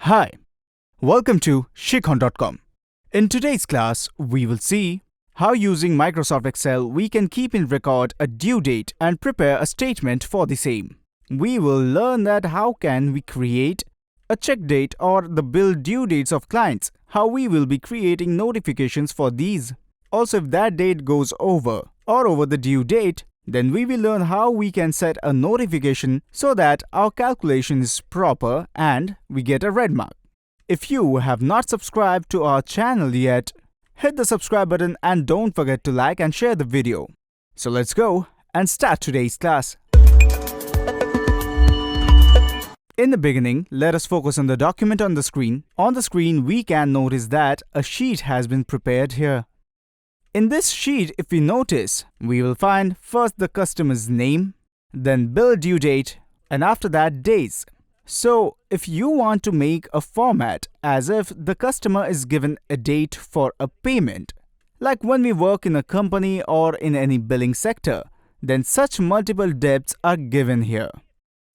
Hi, welcome to Sikkhon.com. In today's class, we will see how using Microsoft Excel we can keep in record a due date and prepare a statement for the same. We will learn that how can we create a check date or the bill due dates of clients, how we will be creating notifications for these. Also, if that date goes over or over the due date, then we will learn how we can set a notification so that our calculation is proper and we get a red mark. If you have not subscribed to our channel yet, hit the subscribe button and don't forget to like and share the video. So let's go and start today's class. In the beginning, let us focus on the document on the screen. On the screen, we can notice that a sheet has been prepared here. In this sheet, if we notice, we will find first the customer's name, then bill due date, and after that days. So, if you want to make a format as if the customer is given a date for a payment, like when we work in a company or in any billing sector, then such multiple debts are given here.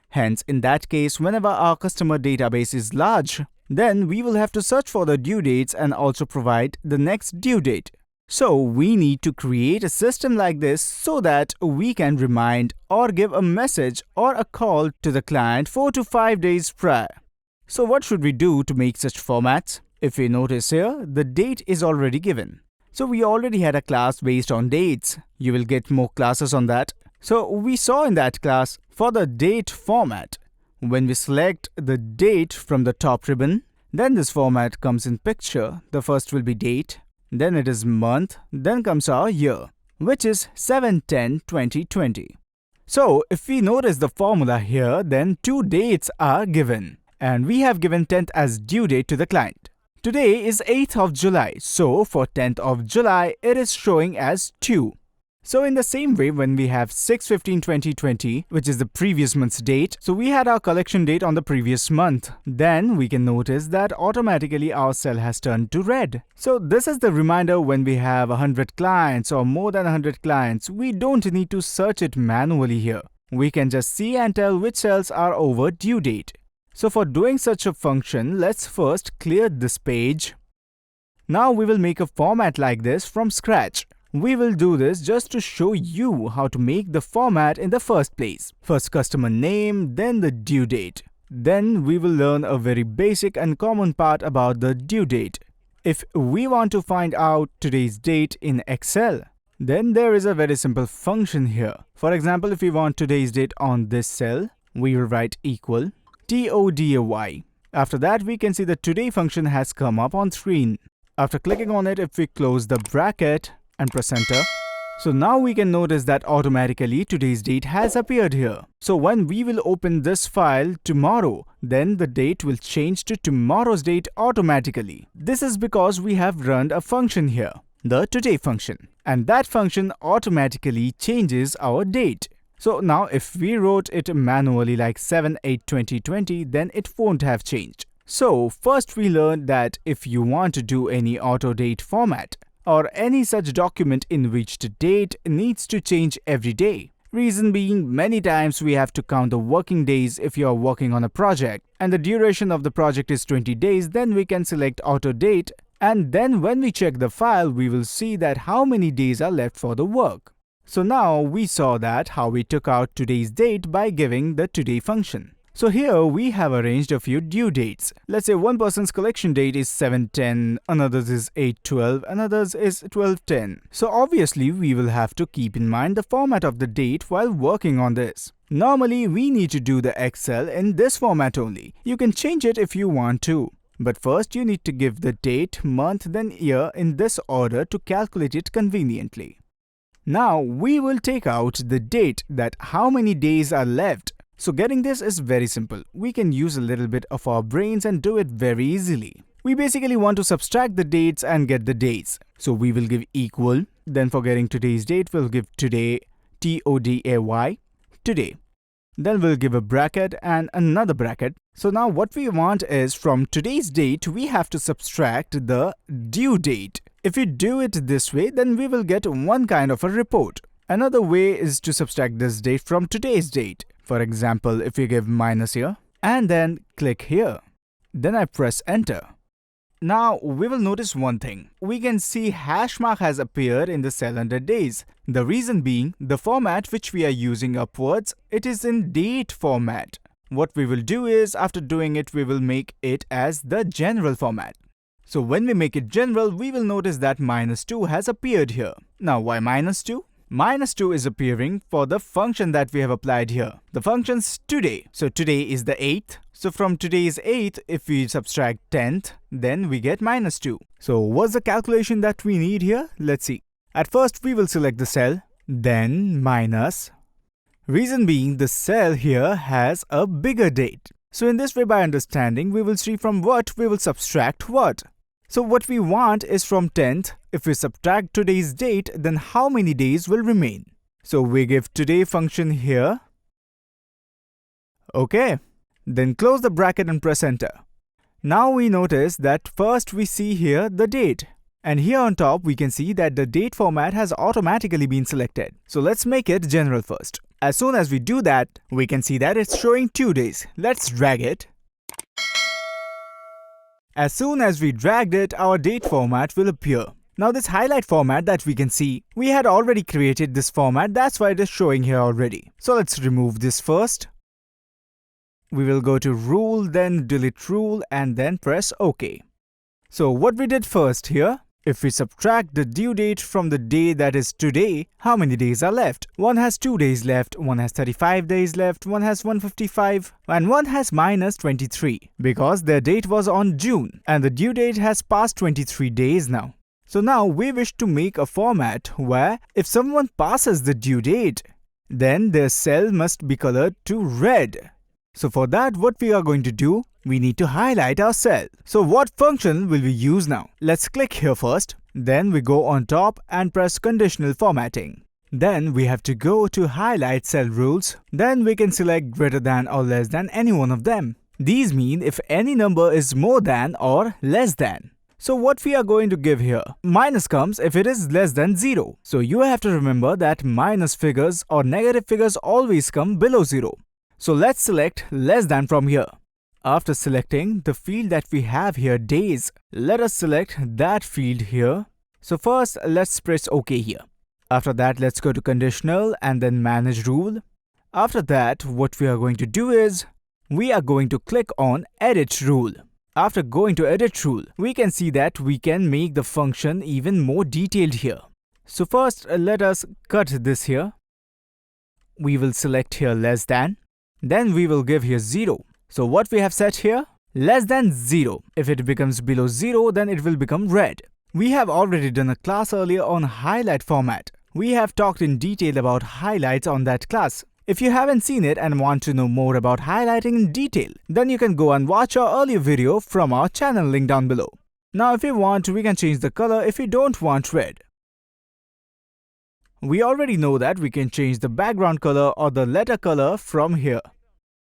Hence, in that case, whenever our customer database is large, then we will have to search for the due dates and also provide the next due date. So we need to create a system like this so that we can remind or give a message or a call to the client 4 to 5 days prior. So what should we do to make such formats? If we notice here, the date is already given. So we already had a class based on dates. You will get more classes on that. So we saw in that class for the date format, when we select the date from the top ribbon, then this format comes in picture. The first will be date. Then it is month, then comes our year, which is 7/10/2020. So, if we notice the formula here, then two dates are given. And we have given 10th as due date to the client. Today is 8th of July, so for 10th of July, it is showing as 2. So in the same way, when we have 6/15/2020, which is the previous month's date, so we had our collection date on the previous month. Then we can notice that automatically our cell has turned to red. So this is the reminder when we have 100 clients or more than 100 clients, we don't need to search it manually here. We can just see and tell which cells are over due date. So for doing such a function, let's first clear this page. Now we will make a format like this from scratch. We will do this just to show you how to make the format in the first place. First customer name, then the due date. Then we will learn a very basic and common part about the due date. If we want to find out today's date in Excel, then there is a very simple function here. For example, if we want today's date on this cell, we will write equal TODAY. After that, we can see the today function has come up on screen. After clicking on it, if we close the bracket and press enter, so now we can notice that automatically today's date has appeared here. So when we will open this file tomorrow, then the date will change to tomorrow's date automatically. This is because we have run a function here, the today function, and that function automatically changes our date. So now if we wrote it manually like 7/8/2020, then it won't have changed. So first we learned that if you want to do any auto date format, or any such document in which the date needs to change every day. Reason being, many times we have to count the working days if you are working on a project, and the duration of the project is 20 days, then we can select auto date, and then when we check the file, we will see that how many days are left for the work. So now we saw that how we took out today's date by giving the today function. So here we have arranged a few due dates. Let's say one person's collection date is 7/10, another's is 8/12, another's is 12/10. So obviously we will have to keep in mind the format of the date while working on this. Normally we need to do the Excel in this format only. You can change it if you want to. But first you need to give the date, month, then year in this order to calculate it conveniently. Now we will take out the date, that how many days are left. So getting this is very simple. We can use a little bit of our brains and do it very easily. We basically want to subtract the dates and get the days. So we will give equal, then for getting today's date, we'll give today, TODAY, today. Then we'll give a bracket and another bracket. So now what we want is from today's date, we have to subtract the due date. If we do it this way, then we will get one kind of a report. Another way is to subtract this date from today's date. For example, if we give minus here and then click here, Then I press enter. Now we will notice one thing. We can see hash mark has appeared in the cell under days. The reason being, the format which we are using upwards, it is in date format. What we will do is, after doing it, we will make it as the general format. So when we make it general, we will notice that -2 has appeared here. Now why -2? -2 is appearing for the function that we have applied here. The function's today. So today is the 8th. So from today's 8th, if we subtract 10th, then we get -2. So what's the calculation that we need here? Let's see. At first, we will select the cell, then minus. Reason being, the cell here has a bigger date. So in this way, by understanding, we will see from what we will subtract what. So what we want is from 10th, if we subtract today's date, then how many days will remain? So we give today function here. Okay. Then close the bracket and press enter. Now we notice that first we see here the date. And here on top we can see that the date format has automatically been selected. So let's make it general first. As soon as we do that, we can see that it's showing 2 days. Let's drag it. As soon as we dragged it, our date format will appear. Now this highlight format that we can see, we had already created this format, that's why it is showing here already. So let's remove this first. We will go to rule, then delete rule, and then press OK. So what we did first here, if we subtract the due date from the day that is today, how many days are left? One has 2 days left, one has 35 days left, one has 155, and one has -23 because their date was on June and the due date has passed 23 days now. So now we wish to make a format where if someone passes the due date, then their cell must be colored to red. So for that, what we are going to do, we need to highlight our cell. So what function will we use now? Let's click here first. Then we go on top and press conditional formatting. Then we have to go to highlight cell rules. Then we can select greater than or less than any one of them. These mean if any number is more than or less than. So what we are going to give here, minus comes if it is less than 0. So you have to remember that minus figures or negative figures always come below 0. So let's select less than from here. After selecting the field that we have here, days, let us select that field here. So first, let's press OK here. After that, let's go to conditional and then manage rule. After that, what we are going to do is, we are going to click on edit rule. After going to edit rule, we can see that we can make the function even more detailed here. So first, let us cut this here. We will select here less than. Then we will give here 0. So what we have set here? Less than 0. If it becomes below 0, then it will become red. We have already done a class earlier on highlight format. We have talked in detail about highlights on that class. If you haven't seen it and want to know more about highlighting in detail, then you can go and watch our earlier video from our channel link down below. Now if we want, we can change the color if we don't want red. We already know that we can change the background color or the letter color from here.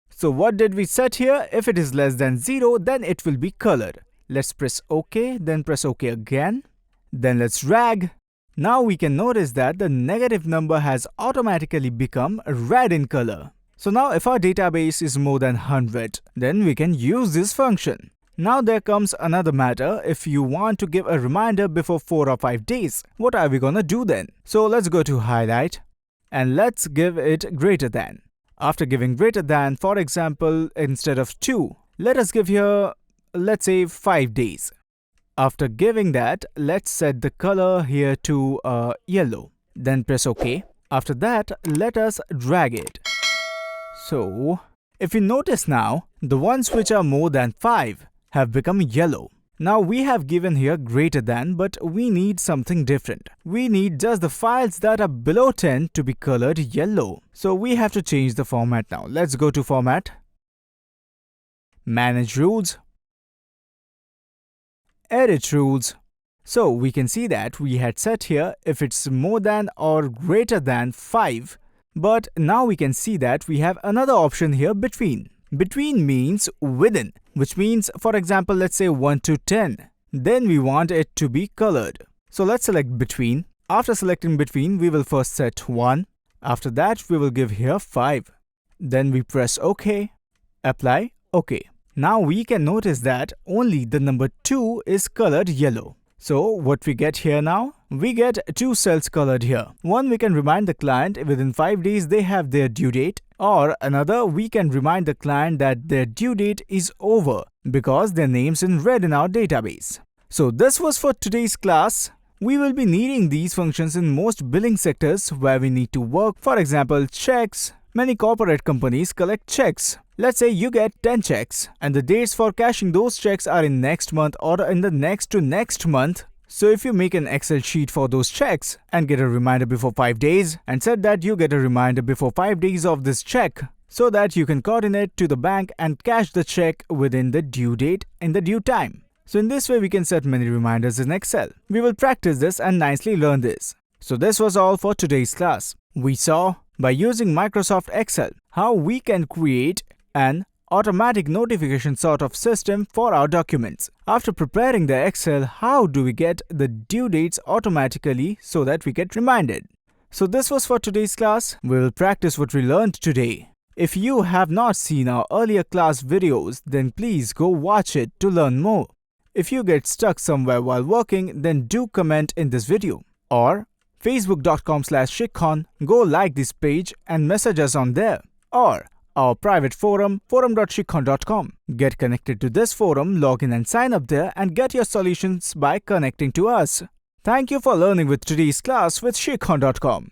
So what did we set here? If it is less than 0, then it will be colored. Let's press OK, then press OK again. Then let's drag. Now we can notice that the negative number has automatically become red in color. So now if our database is more than 100, then we can use this function. Now there comes another matter. If you want to give a reminder before 4 or 5 days, what are we gonna do then? So let's go to highlight and let's give it greater than. After giving greater than, for example, instead of 2, let us give here, let's say 5 days. After giving that, let's set the color here to yellow. Then press OK. After that, let us drag it. So, if you notice now, the ones which are more than 5 have become yellow. Now we have given here greater than, but we need something different. We need just the files that are below 10 to be colored yellow. So we have to change the format now. Let's go to format, manage rules, edit rules. So we can see that we had set here if it's more than or greater than 5. But now we can see that we have another option here, between. Between means within, which means, for example, let's say 1 to 10. Then we want it to be colored. So let's select between. After selecting between, we will first set 1. After that, we will give here 5. Then we press OK, apply, OK. Now we can notice that only the number 2 is colored yellow. So what we get here now? We get 2 cells colored here. One, we can remind the client within 5 days they have their due date, or another, we can remind the client that their due date is over because their name's in red in our database. So this was for today's class. We will be needing these functions in most billing sectors where we need to work. For example, checks. Many corporate companies collect checks. Let's say you get 10 checks and the dates for cashing those checks are in next month or in the next to next month. So if you make an Excel sheet for those checks and get a reminder before 5 days and set that you get a reminder before 5 days of this check so that you can coordinate to the bank and cash the check within the due date in the due time. So in this way we can set many reminders in Excel. We will practice this and nicely learn this. So this was all for today's class. We saw by using Microsoft Excel how we can create an automatic notification sort of system for our documents. After preparing the Excel, how do we get the due dates automatically so that we get reminded? So this was for today's class. We will practice what we learned today. If you have not seen our earlier class videos, then please go watch it to learn more. If you get stuck somewhere while working, then do comment in this video. Or facebook.com/Sikkhon, go like this page and message us on there. Or our private forum, forum.sikkhon.com. Get connected to this forum, log in and sign up there and get your solutions by connecting to us. Thank you for learning with today's class with Sikkhon.com.